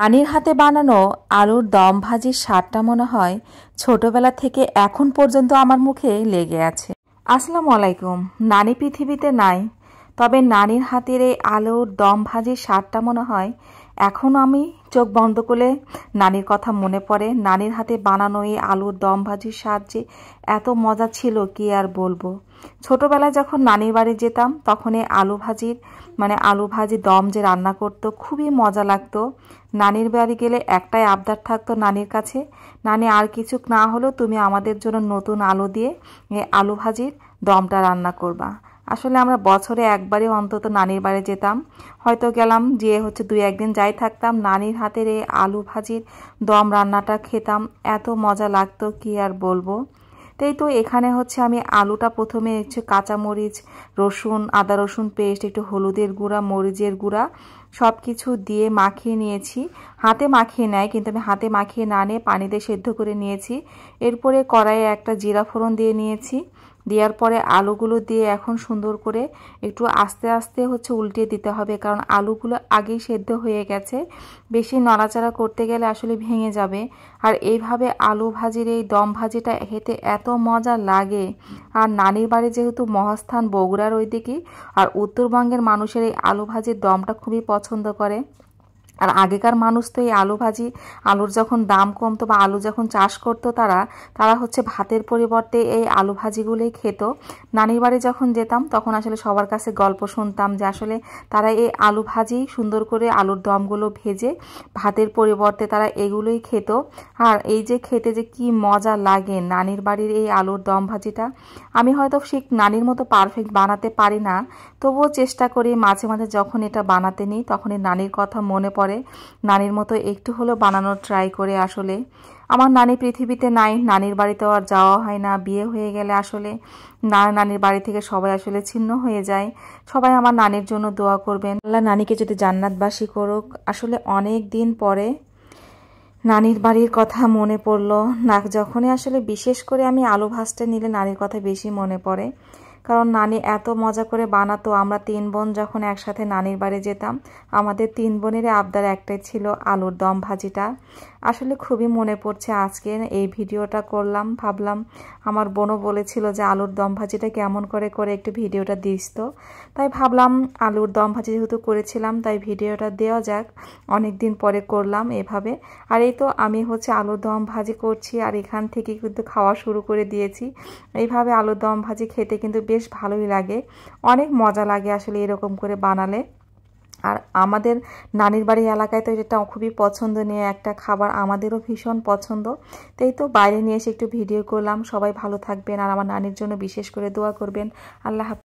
নানির হাতে বানানো আলুর দম ভাজির স্বাদটা মনে হয় ছোটবেলা থেকে এখন পর্যন্ত আমার মুখে লেগে আছে। আসসালামু আলাইকুম। নানি পৃথিবীতে নাই, তবে নানির হাতের এই আলুর দম ভাজির স্বাদটা মনে হয় এখনও আমি চোখ বন্ধ করলে নানির কথা মনে পড়ে। নানির হাতে বানানো এই আলুর দম ভাজির স্বাদ যে এত মজা ছিল কি আর বলবো। ছোটবেলায় যখন নানির বাড়ি যেতাম তখন এই আলু ভাজি দম যে রান্না করতো খুবই মজা লাগতো। নানির বাড়ি গেলে একটাই আবদার থাকতো নানির কাছে, নানি আর কিছু না হলেও তুমি আমাদের জন্য নতুন আলু দিয়ে এই আলু ভাজির দমটা রান্না করবা। আসলে আমরা বছরে একবারই অন্তত নানির বাড়ি যেতাম, হয়তো গেলাম যে দুই একদিন যাই থাকতাম, নানির হাতের এই আলু ভাজির দম রান্নাটা খেতাম, এত মজা লাগতো কি আর বলবো। তো এখানে আমি আলুটা প্রথমে কাঁচামরিচ, রসুন, আদা রসুন পেস্ট, একটু হলুদের গুঁড়া, মরিচের গুঁড়া সব কিছু দিয়ে মাখিয়ে নিয়েছি। হাতে মাখিয়ে নেয়, কিন্তু আমি হাতে মাখিয়ে না নিয়ে পানিতে সেদ্ধ করে নিয়েছি। এরপরে কড়াইয়ে একটা জিরা ফোড়ন দিয়ে নিয়েছি। দেওয়ার পরে আলুগুলো দিয়ে এখন সুন্দর করে একটু আস্তে আস্তে উল্টে দিতে হবে, কারণ আলুগুলো আগেই সেদ্ধ হয়ে গেছে। বেশি নড়াচড়া করতে গেলে আসলে ভেঙে যাবে। আর এইভাবে আলু ভাজির এই দম ভাজিটা খেতে এত মজা লাগে। আর নানির বাড়ি যেহেতু মহাস্থান বগুড়ার ওইদিকে, আর উত্তরবঙ্গের মানুষের এই আলু ভাজির দমটা খুবই পছন্দ করে। আর আগেকার মানুষ তো এই আলুর যখন দাম কমতো বা আলু যখন চাষ করতো তারা ভাতের পরিবর্তে এই আলু ভাজিগুলোই খেত। নানির বাড়ি যখন যেতাম তখন আসলে সবার কাছে গল্প শুনতাম যে আসলে তারা এই আলু ভাজি সুন্দর করে আলুর দমগুলো ভেজে ভাতের পরিবর্তে তারা এগুলোই খেত। আর এই যে খেতে যে কি মজা লাগে নানির বাড়ির এই আলুর দম ভাজিটা, আমি হয়তো ঠিক নানির মতো পারফেক্ট বানাতে পারি না, তবুও চেষ্টা করি মাঝে মাঝে যখন এটা বানাতে নিই তখনই নানির কথা মনে পড়ে, নানির মতো একটু হলেও বানানোর ট্রাই করে। আসলে আমার নানি পৃথিবীতে নাই, নানির বাড়িতেও আর যাওয়া হয় না। বিয়ে হয়ে গেলে আসলে নানির বাড়ি থেকে সবাই আসলে ছিন্ন হয়ে যায়। সবাই আমার নানির জন্য দোয়া করবেন, আল্লাহ নানিকে যদি জান্নাতবাসী করুক। আসলে অনেক দিন পরে নানির বাড়ির কথা মনে পড়লো না, যখনই আসলে বিশেষ করে আমি আলু ভাজতে নিলে নানির কথা বেশি মনে পড়ে, কারণ নানি এত মজা করে বানাতো। আমরা 3 বোন যখন একসাথে নানির বাড়ি যেতাম, আমাদের 3 বোনের আবদার একটাই ছিল আলুর দম ভাজিটা। আসলে খুবই মনে পড়ছে, আজকে এই ভিডিওটা করলাম, ভাবলাম আমার বোনও বলেছিল যে আলুর দম ভাজিটা কেমন করে করে একটু ভিডিওটা দিস তো, তাই ভাবলাম আলুর দম ভাজি যেহেতু করেছিলাম তাই ভিডিওটা দেওয়া যাক। অনেক দিন পরে করলাম এভাবে। আর এই তো আমি আলুর দম ভাজি করছি, আর এখান থেকে কিন্তু খাওয়া শুরু করে দিয়েছি। এইভাবে আলুর দম ভাজি খেতে কিন্তু বেশ ভালোই লাগে, অনেক মজা লাগে আসলে এরকম করে বানালে। আর আমাদের নানির বাড়ি এলাকায় তো এটা খুবই পছন্দনীয় একটা খাবার, আমাদেরও ভীষণ পছন্দ। তো বাইরে নিয়ে এসে একটু ভিডিও করলাম। সবাই ভালো থাকবেন আর আমার নানির জন্য বিশেষ করে দোয়া করবেন। আল্লাহ হাফেজ।